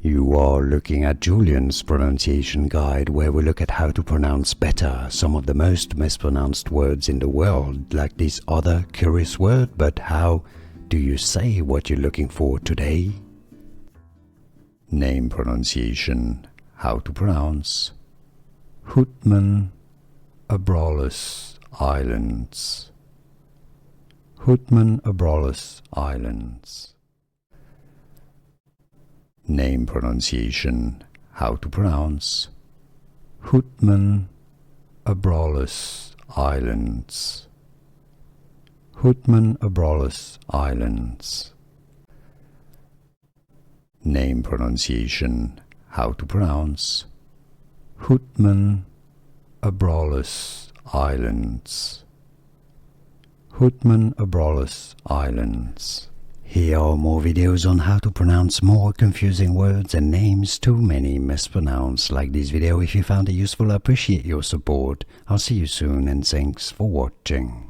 You are looking at Julian's pronunciation guide, where we look at how to pronounce better some of the most mispronounced words in the world, like this other curious word. But how do you say what you're looking for today? Name pronunciation. How to pronounce Houtman Abrolhos Islands. Houtman Abrolhos Islands. Name pronunciation. How to pronounce Houtman Abrolhos Islands. Houtman Abrolhos Islands. Name pronunciation. How to pronounce Houtman Abrolhos Islands. Houtman Abrolhos Islands. Here are more videos on how to pronounce more confusing words and names too many mispronounced. Like this video if you found it useful. I appreciate your support. I'll see you soon and thanks for watching.